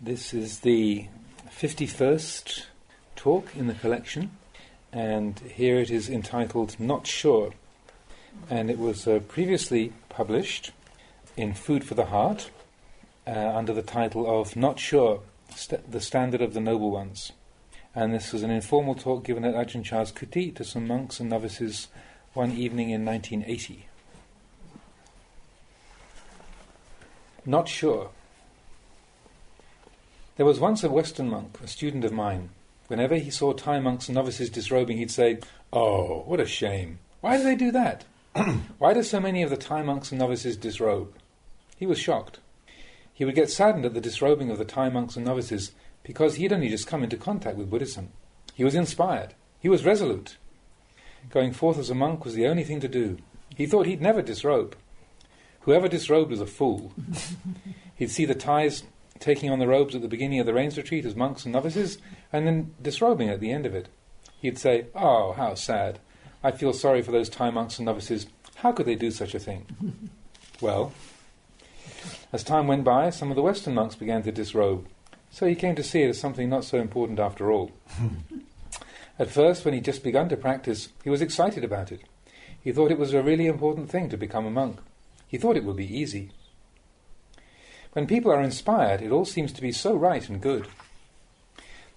This is the 51st talk in the collection, and here it is entitled Not Sure, and it was previously published in Food for the Heart under the title of Not Sure, the Standard of the Noble Ones. And this was an informal talk given at Ajahn Chah's kuti to some monks and novices one evening in 1980. Not sure. There was once a Western monk, a student of mine. Whenever he saw Thai monks and novices disrobing, he'd say, "Oh, what a shame. Why do they do that? Why do so many of the Thai monks and novices disrobe?" He was shocked. He would get saddened at the disrobing of the Thai monks and novices because he had only just come into contact with Buddhism. He was inspired. He was resolute. Going forth as a monk was the only thing to do. He thought he'd never disrobe. Whoever disrobed was a fool. He'd see the Thais taking on the robes at the beginning of the rains retreat as monks and novices, and then disrobing at the end of it. He'd say, "Oh, how sad. I feel sorry for those Thai monks and novices. How could they do such a thing?" Well, as time went by, some of the Western monks began to disrobe, so he came to see it as something not so important after all. At first, when he'd just begun to practice, he was excited about it. He thought it was a really important thing to become a monk. He thought it would be easy. When people are inspired, it all seems to be so right and good.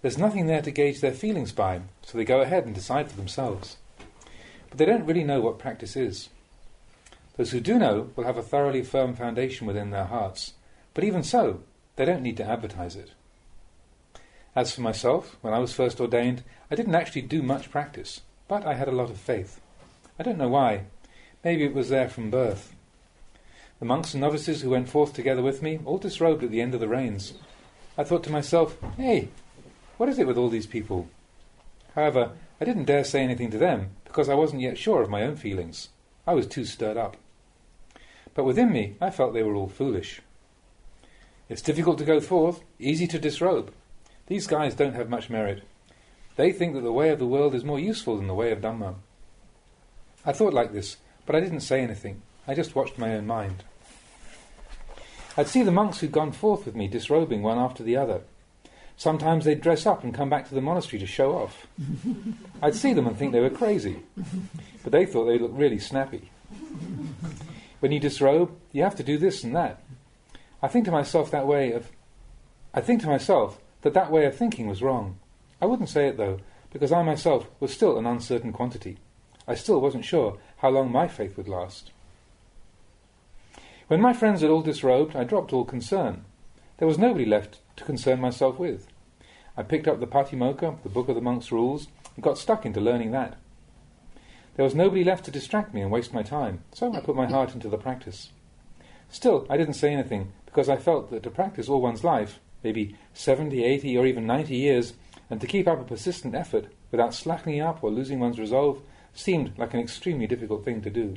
There's nothing there to gauge their feelings by, so they go ahead and decide for themselves. But they don't really know what practice is. Those who do know will have a thoroughly firm foundation within their hearts, but even so, they don't need to advertise it. As for myself, when I was first ordained, I didn't actually do much practice, but I had a lot of faith. I don't know why. Maybe it was there from birth. The monks and novices who went forth together with me all disrobed at the end of the rains. I thought to myself, "Hey, what is it with all these people?" However, I didn't dare say anything to them because I wasn't yet sure of my own feelings. I was too stirred up. But within me, I felt they were all foolish. It's difficult to go forth, easy to disrobe. These guys don't have much merit. They think that the way of the world is more useful than the way of Dhamma. I thought like this, but I didn't say anything. I just watched my own mind. I'd see the monks who'd gone forth with me disrobing one after the other. Sometimes they'd dress up and come back to the monastery to show off. I'd see them and think they were crazy, but they thought they looked really snappy. When you disrobe, you have to do this and that. I think to myself that way of thinking was wrong. I wouldn't say it though, because I myself was still an uncertain quantity. I still wasn't sure how long my faith would last. When my friends had all disrobed, I dropped all concern. There was nobody left to concern myself with. I picked up the Patimokkha, the Book of the Monks' Rules, and got stuck into learning that. There was nobody left to distract me and waste my time, so I put my heart into the practice. Still, I didn't say anything, because I felt that to practice all one's life, maybe 70, 80 or even 90 years, and to keep up a persistent effort without slackening up or losing one's resolve, seemed like an extremely difficult thing to do.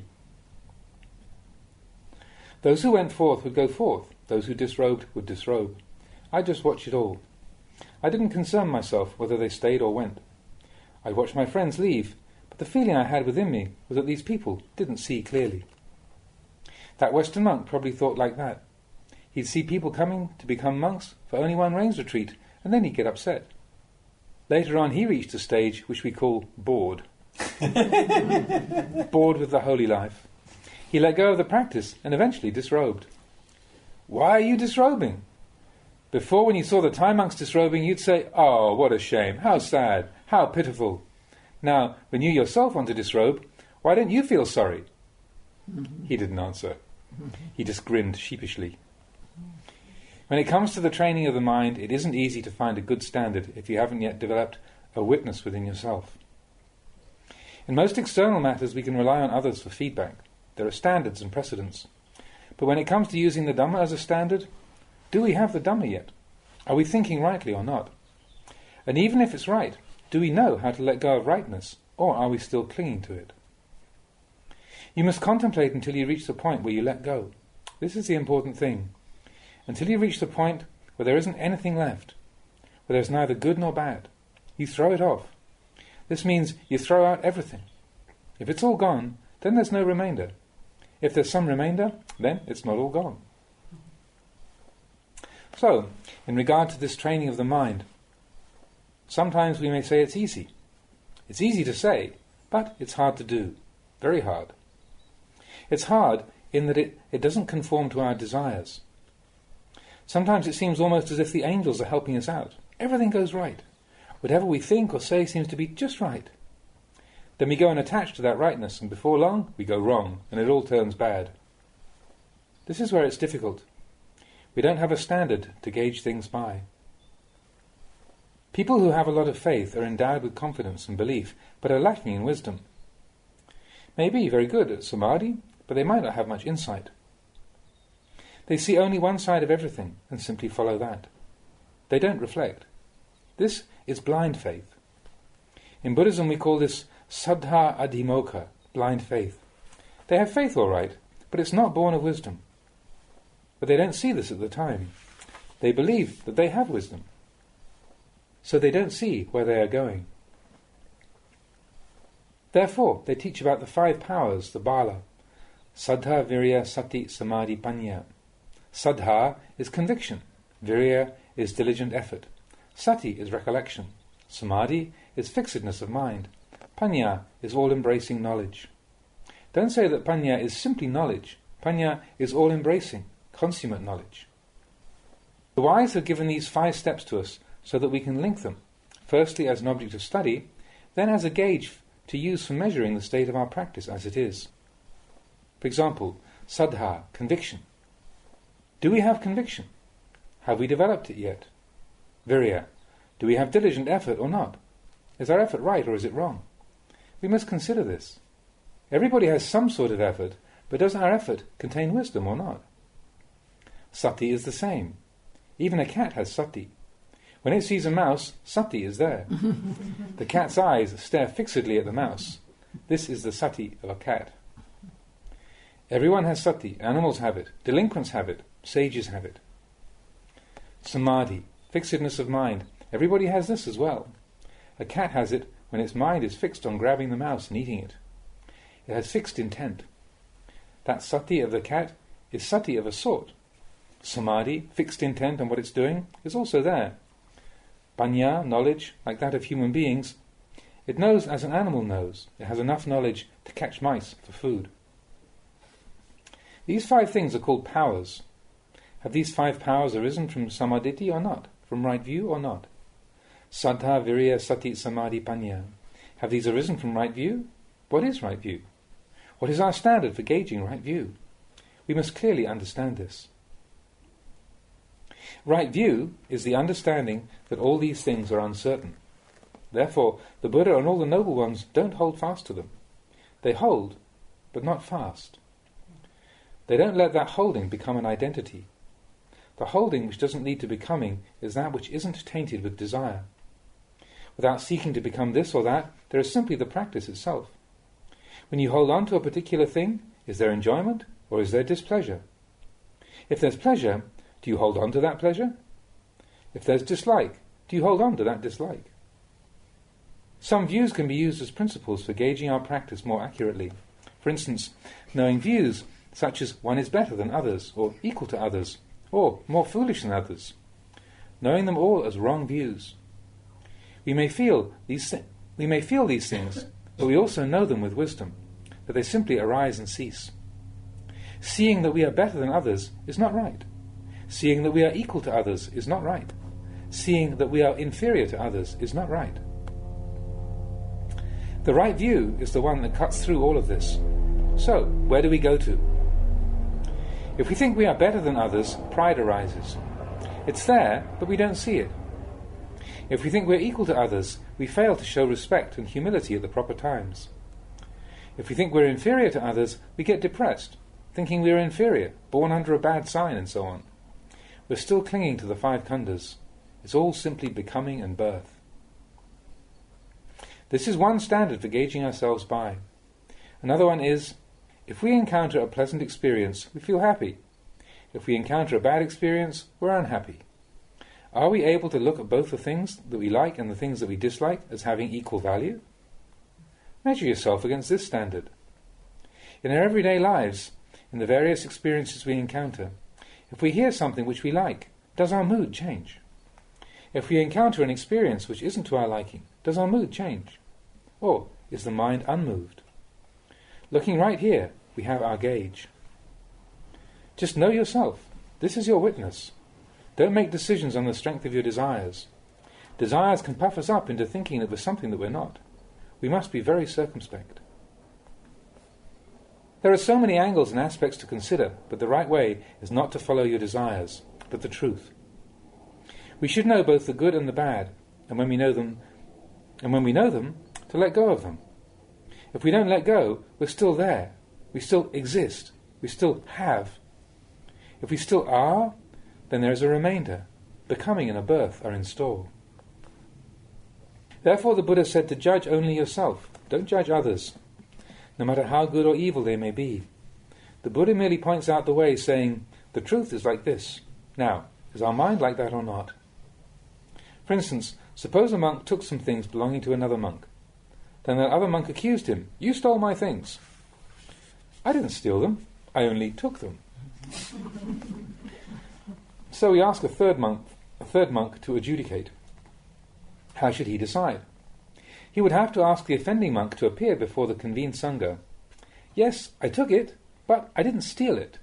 Those who went forth would go forth, those who disrobed would disrobe. I just watched it all. I didn't concern myself whether they stayed or went. I watched my friends leave, but the feeling I had within me was that these people didn't see clearly. That Western monk probably thought like that. He'd see people coming to become monks for only one rains retreat, and then he'd get upset. Later on he reached a stage which we call bored. Bored with the holy life. He let go of the practice and eventually disrobed. Why are you disrobing? Before, when you saw the Thai monks disrobing, you'd say, "Oh, what a shame, how sad, how pitiful." Now, when you yourself want to disrobe, why don't you feel sorry? He didn't answer. He just grinned sheepishly. When it comes to the training of the mind, it isn't easy to find a good standard if you haven't yet developed a witness within yourself. In most external matters, we can rely on others for feedback. There are standards and precedents. But when it comes to using the Dhamma as a standard, do we have the Dhamma yet? Are we thinking rightly or not? And even if it's right, do we know how to let go of rightness, or are we still clinging to it? You must contemplate until you reach the point where you let go. This is the important thing. Until you reach the point where there isn't anything left, where there's neither good nor bad, you throw it off. This means you throw out everything. If it's all gone, then there's no remainder. If there's some remainder, then it's not all gone. So, in regard to this training of the mind, sometimes we may say it's easy. It's easy to say, but it's hard to do. Very hard. It's hard in that it doesn't conform to our desires. Sometimes it seems almost as if the angels are helping us out. Everything goes right. Whatever we think or say seems to be just right. Then we go and attach to that rightness, and before long we go wrong, and it all turns bad. This is where it's difficult. We don't have a standard to gauge things by. People who have a lot of faith are endowed with confidence and belief, but are lacking in wisdom. May be very good at samadhi, but they might not have much insight. They see only one side of everything and simply follow that. They don't reflect. This is blind faith. In Buddhism we call this saddha adhimokkha, blind faith. They have faith all right, but it's not born of wisdom. But they don't see this at the time. They believe that they have wisdom. So they don't see where they are going. Therefore, they teach about the 5 powers, the bala. Saddha, virya, sati, samadhi, panya. Saddha is conviction. Virya is diligent effort. Sati is recollection. Samadhi is fixedness of mind. Panya is all-embracing knowledge. Don't say that panya is simply knowledge. Panya is all-embracing, consummate knowledge. The wise have given these 5 steps to us so that we can link them, firstly as an object of study, then as a gauge to use for measuring the state of our practice as it is. For example, saddha, conviction. Do we have conviction? Have we developed it yet? Virya, do we have diligent effort or not? Is our effort right or is it wrong? We must consider this. Everybody has some sort of effort, but does our effort contain wisdom or not? Sati is the same. Even a cat has sati. When it sees a mouse, sati is there. The cat's eyes stare fixedly at the mouse. This is the sati of a cat. Everyone has sati. Animals have it. Delinquents have it. Sages have it. Samadhi, fixedness of mind. Everybody has this as well. A cat has it when its mind is fixed on grabbing the mouse and eating it. It has fixed intent. That sati of the cat is sati of a sort. Samadhi, fixed intent on what it's doing, is also there. Panya, knowledge, like that of human beings, it knows as an animal knows. It has enough knowledge to catch mice for food. These 5 things are called powers. Have these 5 powers arisen from samadhi or not? From right view or not? Saddha, virya, sati, samadhi, panya. Have these arisen from right view? What is right view? What is our standard for gauging right view? We must clearly understand this. Right view is the understanding that all these things are uncertain. Therefore, the Buddha and all the noble ones don't hold fast to them. They hold, but not fast. They don't let that holding become an identity. The holding which doesn't lead to becoming is that which isn't tainted with desire. Without seeking to become this or that, there is simply the practice itself. When you hold on to a particular thing, is there enjoyment or is there displeasure? If there's pleasure, do you hold on to that pleasure? If there's dislike, do you hold on to that dislike? Some views can be used as principles for gauging our practice more accurately. For instance, knowing views such as one is better than others, or equal to others, or more foolish than others. Knowing them all as wrong views. We may feel these things, but we also know them with wisdom, that they simply arise and cease. Seeing that we are better than others is not right. Seeing that we are equal to others is not right. Seeing that we are inferior to others is not right. The right view is the one that cuts through all of this. So, where do we go to? If we think we are better than others, pride arises. It's there, but we don't see it. If we think we're equal to others, we fail to show respect and humility at the proper times. If we think we're inferior to others, we get depressed, thinking we're inferior, born under a bad sign, and so on. We're still clinging to the 5 khandhas. It's all simply becoming and birth. This is one standard for gauging ourselves by. Another one is, if we encounter a pleasant experience, we feel happy. If we encounter a bad experience, we're unhappy. Are we able to look at both the things that we like and the things that we dislike as having equal value? Measure yourself against this standard. In our everyday lives, in the various experiences we encounter, if we hear something which we like, does our mood change? If we encounter an experience which isn't to our liking, does our mood change? Or is the mind unmoved? Looking right here, we have our gauge. Just know yourself. This is your witness. Don't make decisions on the strength of your desires. Desires can puff us up into thinking that we're something that we're not. We must be very circumspect. There are so many angles and aspects to consider, but the right way is not to follow your desires, but the truth. We should know both the good and the bad, and when we know them, to let go of them. If we don't let go, we're still there. We still exist. We still have. If we still are, then there is a remainder. Becoming and a birth are in store. Therefore the Buddha said to judge only yourself. Don't judge others, no matter how good or evil they may be. The Buddha merely points out the way, saying, the truth is like this. Now, is our mind like that or not? For instance, suppose a monk took some things belonging to another monk. Then that other monk accused him, you stole my things. I didn't steal them, I only took them. So we ask a third monk to adjudicate. How should he decide? He would have to ask the offending monk to appear before the convened Sangha. Yes, I took it, but I didn't steal it.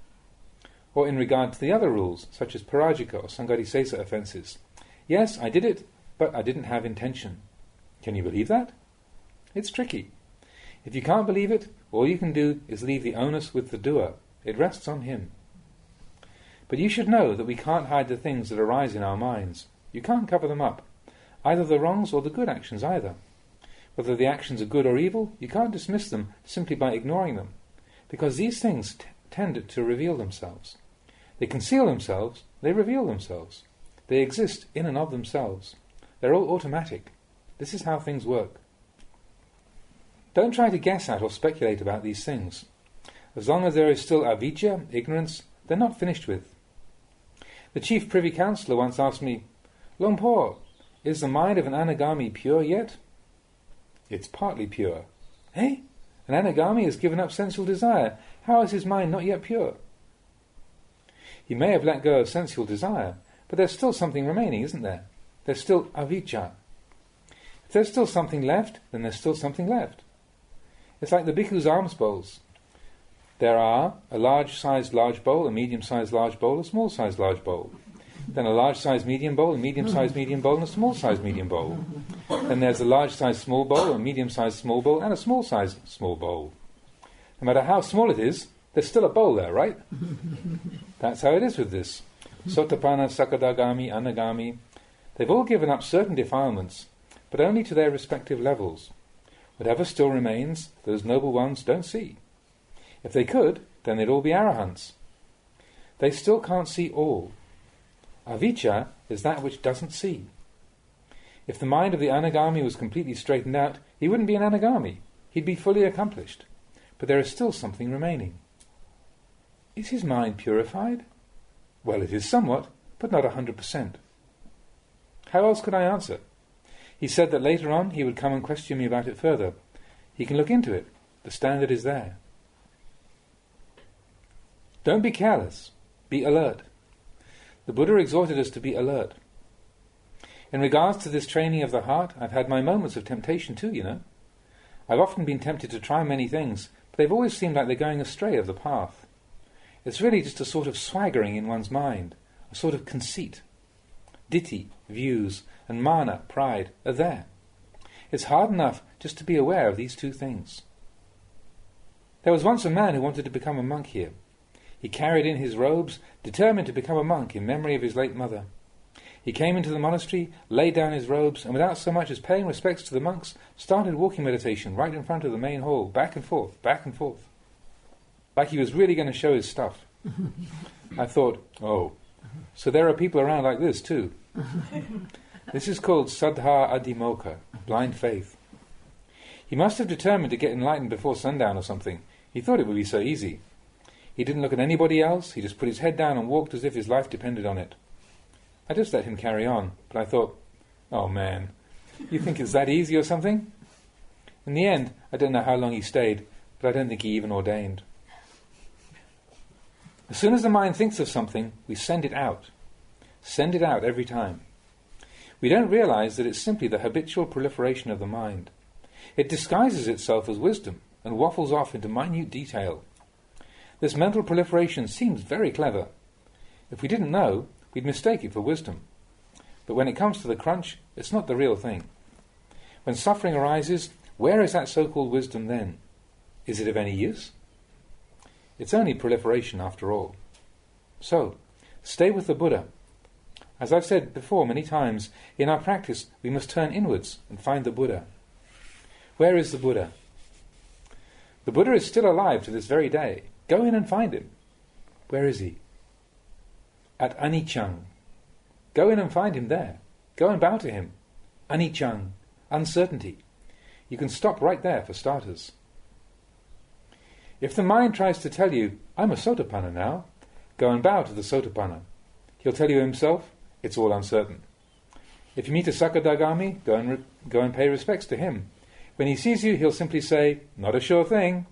Or in regard to the other rules, such as parajika or sanghadisesa offences. Yes, I did it, but I didn't have intention. Can you believe that? It's tricky. If you can't believe it, all you can do is leave the onus with the doer. It rests on him. But you should know that we can't hide the things that arise in our minds. You can't cover them up, either the wrongs or the good actions either. Whether the actions are good or evil, you can't dismiss them simply by ignoring them, because these things tend to reveal themselves. They conceal themselves, they reveal themselves. They exist in and of themselves. They're all automatic. This is how things work. Don't try to guess at or speculate about these things. As long as there is still avijja, ignorance, they're not finished with. The chief privy councillor once asked me, Luang Por, is the mind of an anagami pure yet? It's partly pure. Eh? An anagami has given up sensual desire. How is his mind not yet pure? He may have let go of sensual desire, but there's still something remaining, isn't there? There's still avijja. If there's still something left, then there's still something left. It's like the bhikkhu's alms bowls. There are a large-sized large bowl, a medium-sized large bowl, a small-sized large bowl. Then a large-sized medium bowl, a medium-sized medium bowl, and a small-sized medium bowl. Then there's a large-sized small bowl, a medium-sized small bowl, and a small-sized small bowl. No matter how small it is, there's still a bowl there, right? That's how it is with this. Sotapanna, Sakadagami, Anagami. They've all given up certain defilements, but only to their respective levels. Whatever still remains, those noble ones don't see. If they could, then they'd all be arahants. They still can't see all. Avijja is that which doesn't see. If the mind of the anagami was completely straightened out, he wouldn't be an anagami. He'd be fully accomplished. But there is still something remaining. Is his mind purified? Well, it is somewhat, but not 100%. How else could I answer? He said that later on he would come and question me about it further. He can look into it. The standard is there. Don't be careless. Be alert. The Buddha exhorted us to be alert. In regards to this training of the heart, I've had my moments of temptation too, you know. I've often been tempted to try many things, but they've always seemed like they're going astray of the path. It's really just a sort of swaggering in one's mind, a sort of conceit. Ditthi, views, and mana, pride, are there. It's hard enough just to be aware of these two things. There was once a man who wanted to become a monk here. He carried in his robes, determined to become a monk in memory of his late mother. He came into the monastery, laid down his robes, and without so much as paying respects to the monks, started walking meditation right in front of the main hall, back and forth, like he was really going to show his stuff. I thought, oh, so there are people around like this too. This is called Saddha Adhimokkha, blind faith. He must have determined to get enlightened before sundown or something. He thought it would be so easy. He didn't look at anybody else, he just put his head down and walked as if his life depended on it. I just let him carry on, but I thought, oh man, you think it's that easy or something? In the end, I don't know how long he stayed, but I don't think he even ordained. As soon as the mind thinks of something, we send it out. Send it out every time. We don't realize that it's simply the habitual proliferation of the mind. It disguises itself as wisdom and waffles off into minute detail. This mental proliferation seems very clever. If we didn't know, we'd mistake it for wisdom. But when it comes to the crunch, it's not the real thing. When suffering arises, where is that so-called wisdom then? Is it of any use? It's only proliferation after all. So, stay with the Buddha. As I've said before many times, in our practice we must turn inwards and find the Buddha. Where is the Buddha? The Buddha is still alive to this very day. Go in and find him. Where is he? At Anicang. Go in and find him there. Go and bow to him. Anicang. Uncertainty. You can stop right there for starters. If the mind tries to tell you, I'm a Sotapanna now, go and bow to the Sotapanna. He'll tell you himself, it's all uncertain. If you meet a Sakadagami, go and pay respects to him. When he sees you, he'll simply say, not a sure thing.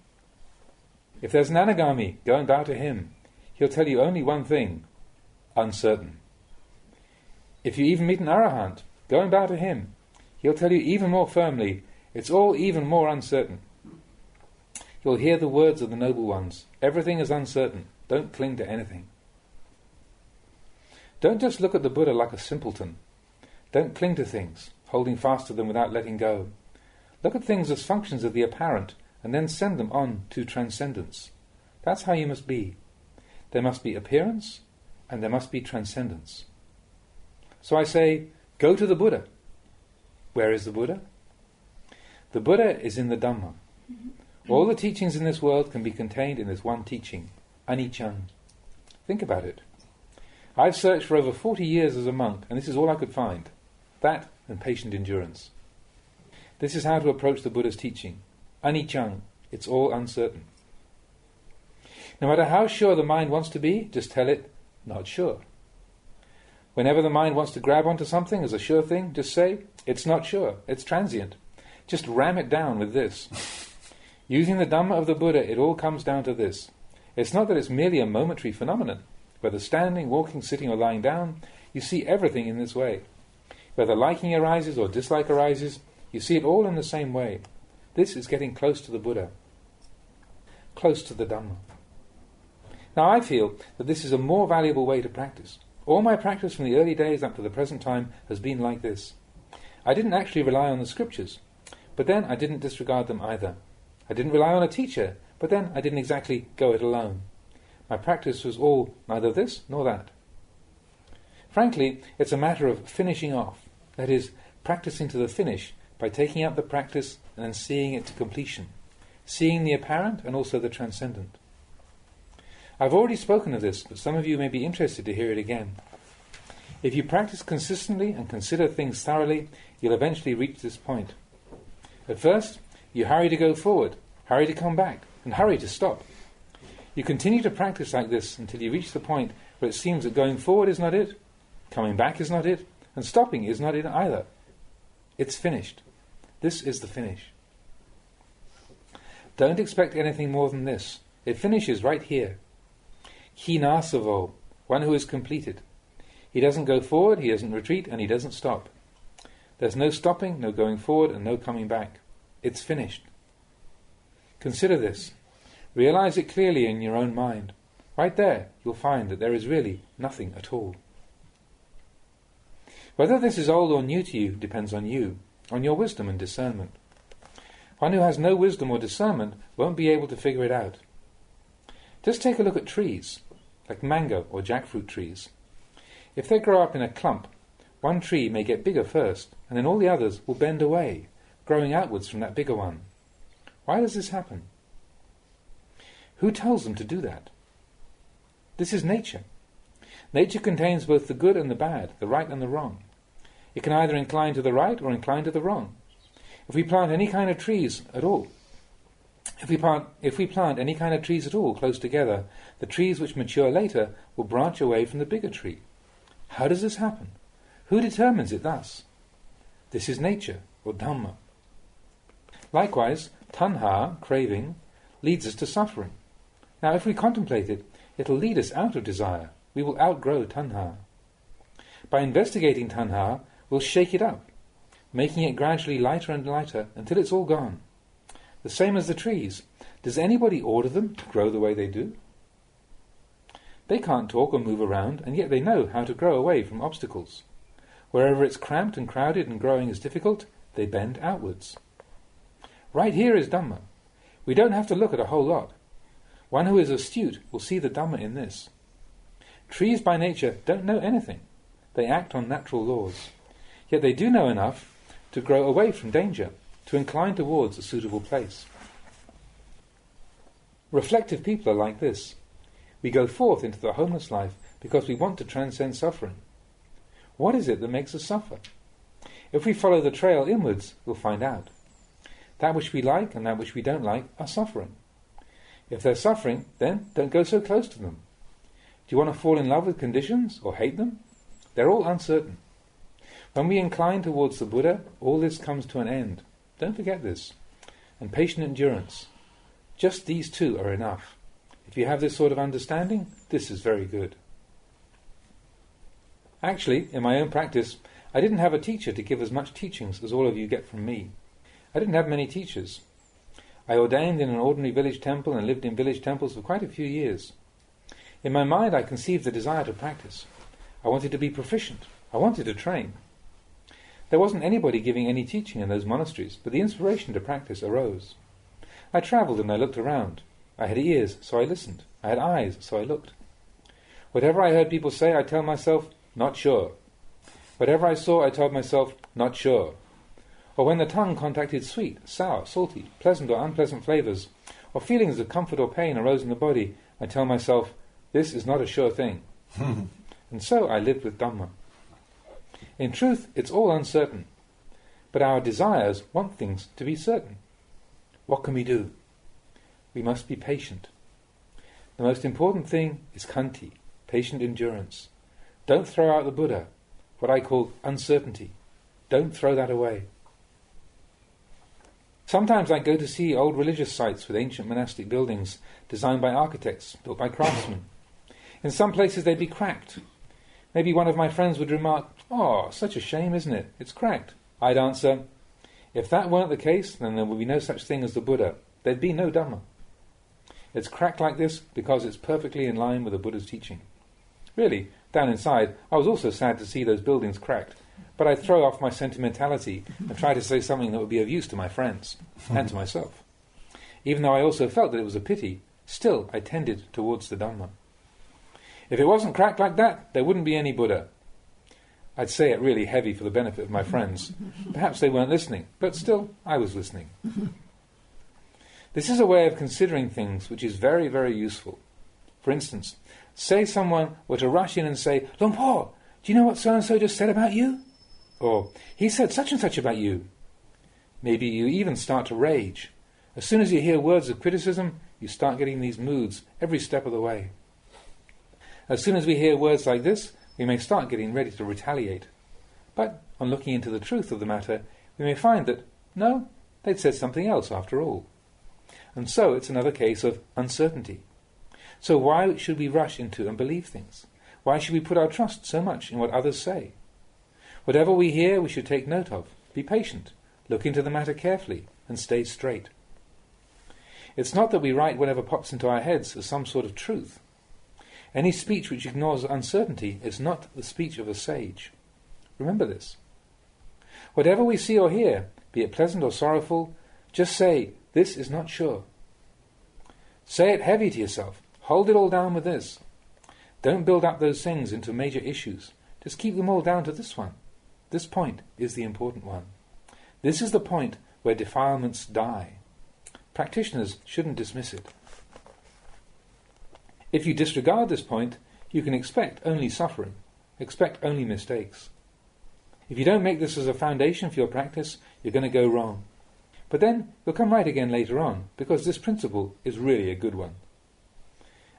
If there's an Anagami, go and bow to him. He'll tell you only one thing, uncertain. If you even meet an Arahant, go and bow to him. He'll tell you even more firmly, it's all even more uncertain. You'll hear the words of the noble ones. Everything is uncertain. Don't cling to anything. Don't just look at the Buddha like a simpleton. Don't cling to things, holding fast to them without letting go. Look at things as functions of the apparent, and then send them on to transcendence. That's how you must be. There must be appearance, and there must be transcendence. So I say, go to the Buddha. Where is the Buddha? The Buddha is in the Dhamma. All the teachings in this world can be contained in this one teaching, Anicang. Think about it. I've searched for over 40 years as a monk, and this is all I could find. That and patient endurance. This is how to approach the Buddha's teaching. Anicang, it's all uncertain. No matter how sure the mind wants to be, just tell it, not sure. Whenever the mind wants to grab onto something as a sure thing, just say, it's not sure, it's transient. Just ram it down with this. Using the Dhamma of the Buddha, it all comes down to this. It's not that it's merely a momentary phenomenon. Whether standing, walking, sitting or lying down, you see everything in this way. Whether liking arises or dislike arises, you see it all in the same way. This is getting close to the Buddha, close to the Dhamma. Now I feel that this is a more valuable way to practice. All my practice from the early days up to the present time has been like this. I didn't actually rely on the scriptures, but then I didn't disregard them either. I didn't rely on a teacher, but then I didn't exactly go it alone. My practice was all neither this nor that. Frankly, it's a matter of finishing off, that is, practicing to the finish by taking up the practice and then seeing it to completion, seeing the apparent and also the transcendent. I've already spoken of this, but some of you may be interested to hear it again. If you practice consistently and consider things thoroughly, you'll eventually reach this point. At first, you hurry to go forward, hurry to come back, and hurry to stop. You continue to practice like this until you reach the point where it seems that going forward is not it, coming back is not it, and stopping is not it either. It's finished. This is the finish. Don't expect anything more than this. It finishes right here. Hinasavo, one who is completed. He doesn't go forward, he doesn't retreat, and he doesn't stop. There's no stopping, no going forward, and no coming back. It's finished. Consider this. Realize it clearly in your own mind. Right there, you'll find that there is really nothing at all. Whether this is old or new to you depends on you, on your wisdom and discernment. One who has no wisdom or discernment won't be able to figure it out. Just take a look at trees, like mango or jackfruit trees. If they grow up in a clump, one tree may get bigger first, and then all the others will bend away, growing outwards from that bigger one. Why does this happen? Who tells them to do that? This is nature. Nature contains both the good and the bad, the right and the wrong. It can either incline to the right or incline to the wrong. If we plant any kind of trees at all, close together, the trees which mature later will branch away from the bigger tree. How does this happen? Who determines it thus? This is nature, or Dhamma. Likewise, tanha, craving, leads us to suffering. Now if we contemplate it, it'll lead us out of desire. We will outgrow tanha. By investigating tanha, we'll shake it up, making it gradually lighter and lighter until it's all gone. The same as the trees. Does anybody order them to grow the way they do? They can't talk or move around, and yet they know how to grow away from obstacles. Wherever it's cramped and crowded and growing is difficult, they bend outwards. Right here is Dhamma. We don't have to look at a whole lot. One who is astute will see the Dhamma in this. Trees by nature don't know anything. They act on natural laws. Yet they do know enough to grow away from danger, to incline towards a suitable place. Reflective people are like this. We go forth into the homeless life because we want to transcend suffering. What is it that makes us suffer? If we follow the trail inwards, we'll find out. That which we like and that which we don't like are suffering. If they're suffering, then don't go so close to them. Do you want to fall in love with conditions or hate them? They're all uncertain. When we incline towards the Buddha, all this comes to an end. Don't forget this. And patient endurance. Just these two are enough. If you have this sort of understanding, this is very good. Actually, in my own practice, I didn't have a teacher to give as much teachings as all of you get from me. I didn't have many teachers. I ordained in an ordinary village temple and lived in village temples for quite a few years. In my mind, I conceived the desire to practice. I wanted to be proficient. I wanted to train. There wasn't anybody giving any teaching in those monasteries, but the inspiration to practice arose. I travelled and I looked around. I had ears, so I listened. I had eyes, so I looked. Whatever I heard people say, I tell myself, not sure. Whatever I saw, I told myself, not sure. Or when the tongue contacted sweet, sour, salty, pleasant or unpleasant flavours, or feelings of comfort or pain arose in the body, I tell myself, this is not a sure thing. And so I lived with Dhamma. In truth, it's all uncertain. But our desires want things to be certain. What can we do? We must be patient. The most important thing is khanti, patient endurance. Don't throw out the Buddha, what I call uncertainty. Don't throw that away. Sometimes I go to see old religious sites with ancient monastic buildings designed by architects, built by craftsmen. In some places they'd be cracked. Maybe one of my friends would remark, "Oh, such a shame, isn't it? It's cracked." I'd answer, "If that weren't the case, then there would be no such thing as the Buddha. There'd be no Dhamma. It's cracked like this because it's perfectly in line with the Buddha's teaching." Really, down inside, I was also sad to see those buildings cracked, but I'd throw off my sentimentality and try to say something that would be of use to my friends and to myself. Even though I also felt that it was a pity, still I tended towards the Dhamma. If it wasn't cracked like that, there wouldn't be any Buddha. I'd say it really heavy for the benefit of my friends. Perhaps they weren't listening, but still, I was listening. This is a way of considering things which is very, very useful. For instance, say someone were to rush in and say, "Luang Por, do you know what so-and-so just said about you?" Or, "He said such and such about you." Maybe you even start to rage. As soon as you hear words of criticism, you start getting these moods every step of the way. As soon as we hear words like this, we may start getting ready to retaliate. But on looking into the truth of the matter, we may find that, no, they'd said something else after all. And so it's another case of uncertainty. So why should we rush into and believe things? Why should we put our trust so much in what others say? Whatever we hear, we should take note of, be patient, look into the matter carefully, and stay straight. It's not that we write whatever pops into our heads as some sort of truth. Any speech which ignores uncertainty is not the speech of a sage. Remember this. Whatever we see or hear, be it pleasant or sorrowful, just say, "This is not sure." Say it heavy to yourself. Hold it all down with this. Don't build up those things into major issues. Just keep them all down to this one. This point is the important one. This is the point where defilements die. Practitioners shouldn't dismiss it. If you disregard this point, you can expect only suffering, expect only mistakes. If you don't make this as a foundation for your practice, you're going to go wrong. But then you'll come right again later on, because this principle is really a good one.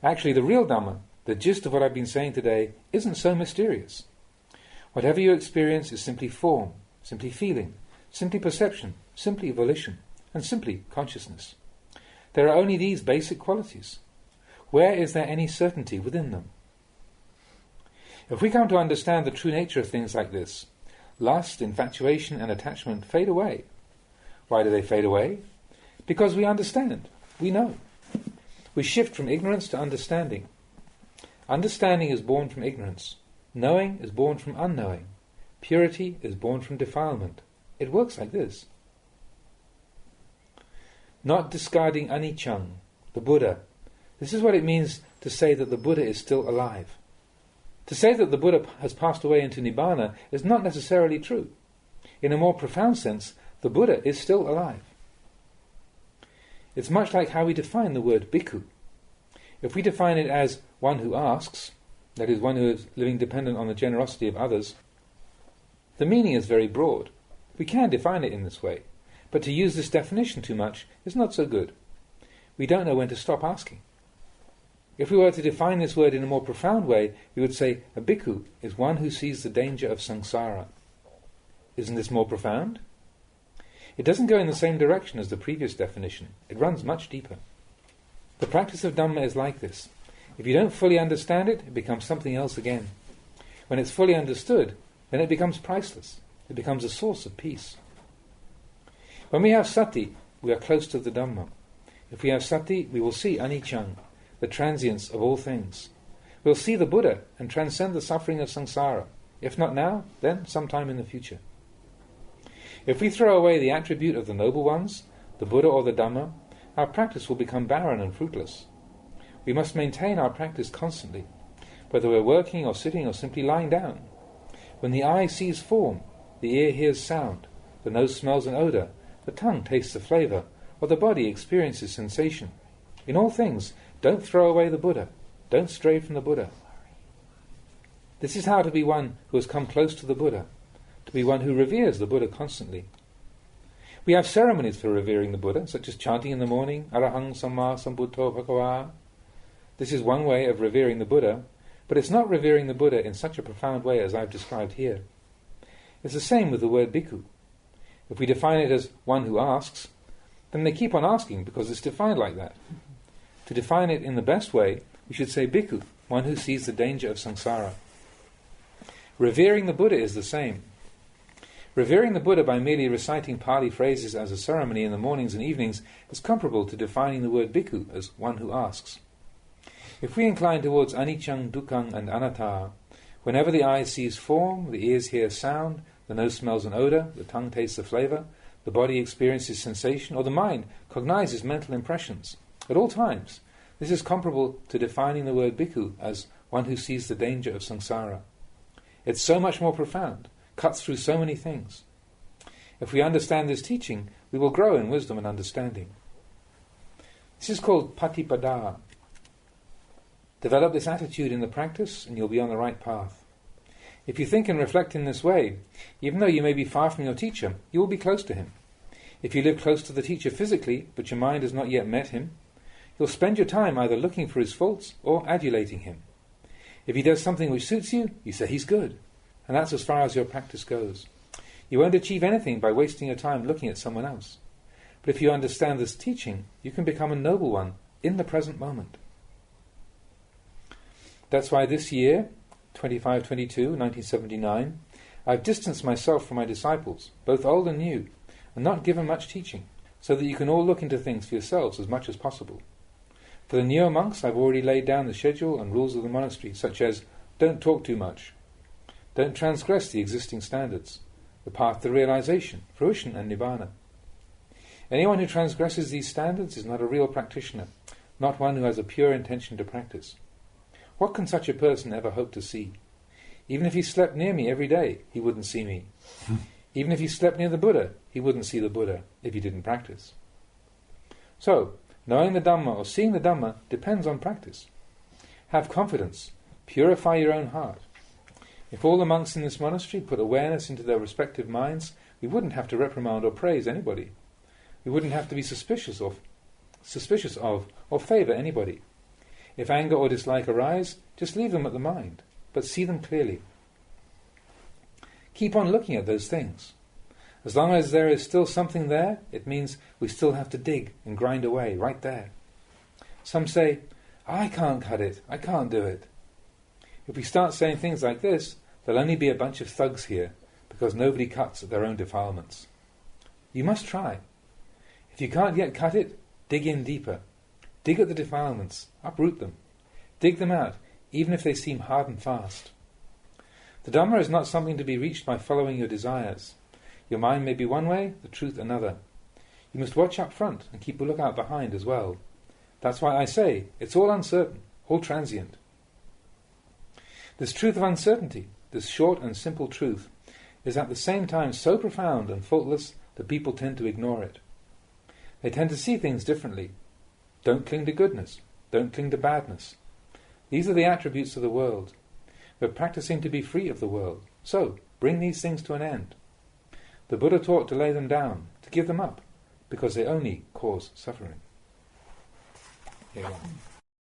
Actually, the real Dhamma, the gist of what I've been saying today, isn't so mysterious. Whatever you experience is simply form, simply feeling, simply perception, simply volition, and simply consciousness. There are only these basic qualities. Where is there any certainty within them? If we come to understand the true nature of things like this, lust, infatuation and attachment fade away. Why do they fade away? Because we understand, we know. We shift from ignorance to understanding. Understanding is born from ignorance. Knowing is born from unknowing. Purity is born from defilement. It works like this. Not discarding anicca, the Buddha. This is what it means to say that the Buddha is still alive. To say that the Buddha has passed away into Nibbana is not necessarily true. In a more profound sense, the Buddha is still alive. It's much like how we define the word bhikkhu. If we define it as one who asks, that is, one who is living dependent on the generosity of others, the meaning is very broad. We can define it in this way, but to use this definition too much is not so good. We don't know when to stop asking. If we were to define this word in a more profound way, we would say a bhikkhu is one who sees the danger of samsara. Isn't this more profound? It doesn't go in the same direction as the previous definition. It runs much deeper. The practice of Dhamma is like this. If you don't fully understand it, it becomes something else again. When it's fully understood, then it becomes priceless. It becomes a source of peace. When we have sati, we are close to the Dhamma. If we have sati, we will see anicca, the transience of all things. We'll see the Buddha and transcend the suffering of samsara. If not now, then sometime in the future. If we throw away the attribute of the noble ones, the Buddha or the Dhamma, our practice will become barren and fruitless. We must maintain our practice constantly, whether we're working or sitting or simply lying down. When the eye sees form, the ear hears sound, the nose smells an odour, the tongue tastes a flavour, or the body experiences sensation. In all things, don't throw away the Buddha. Don't stray from the Buddha. This is how to be one who has come close to the Buddha, to be one who reveres the Buddha constantly. We have ceremonies for revering the Buddha, such as chanting in the morning, Arahang Samma Sambuddho Bhagava. This is one way of revering the Buddha, but it's not revering the Buddha in such a profound way as I've described here. It's the same with the word bhikkhu. If we define it as one who asks, then they keep on asking because it's defined like that. To define it in the best way, we should say bhikkhu, one who sees the danger of samsara. Revering the Buddha is the same. Revering the Buddha by merely reciting Pali phrases as a ceremony in the mornings and evenings is comparable to defining the word bhikkhu as one who asks. If we incline towards anicca, dukkha and anatta, whenever the eye sees form, the ears hear sound, the nose smells an odour, the tongue tastes a flavour, the body experiences sensation, or the mind cognizes mental impressions, at all times, this is comparable to defining the word bhikkhu as one who sees the danger of samsara. It's so much more profound, cuts through so many things. If we understand this teaching, we will grow in wisdom and understanding. This is called patipada. Develop this attitude in the practice and you'll be on the right path. If you think and reflect in this way, even though you may be far from your teacher, you will be close to him. If you live close to the teacher physically, but your mind has not yet met him, you'll spend your time either looking for his faults or adulating him. If he does something which suits you, you say he's good. And that's as far as your practice goes. You won't achieve anything by wasting your time looking at someone else. But if you understand this teaching, you can become a noble one in the present moment. That's why this year, 25-22, 1979, I've distanced myself from my disciples, both old and new, and not given much teaching, so that you can all look into things for yourselves as much as possible. For the newer monks, I've already laid down the schedule and rules of the monastery, such as don't talk too much, don't transgress the existing standards, the path to realization, fruition and nibbana. Anyone who transgresses these standards is not a real practitioner, not one who has a pure intention to practice. What can such a person ever hope to see? Even if he slept near me every day, he wouldn't see me. Even if he slept near the Buddha, he wouldn't see the Buddha if he didn't practice. So, knowing the Dhamma or seeing the Dhamma depends on practice. Have confidence. Purify your own heart. If all the monks in this monastery put awareness into their respective minds, we wouldn't have to reprimand or praise anybody. We wouldn't have to be suspicious of or favour anybody. If anger or dislike arise, just leave them at the mind, but see them clearly. Keep on looking at those things. As long as there is still something there, it means we still have to dig and grind away right there. Some say, I can't cut it, I can't do it. If we start saying things like this, there'll only be a bunch of thugs here, because nobody cuts at their own defilements. You must try. If you can't yet cut it, dig in deeper. Dig at the defilements, uproot them. Dig them out, even if they seem hard and fast. The Dhamma is not something to be reached by following your desires. Your mind may be one way, the truth another. You must watch up front and keep a lookout behind as well. That's why I say, it's all uncertain, all transient. This truth of uncertainty, this short and simple truth, is at the same time so profound and faultless that people tend to ignore it. They tend to see things differently. Don't cling to goodness. Don't cling to badness. These are the attributes of the world. We're practicing to be free of the world. So, bring these things to an end. The Buddha taught to lay them down, to give them up, because they only cause suffering. Here we are.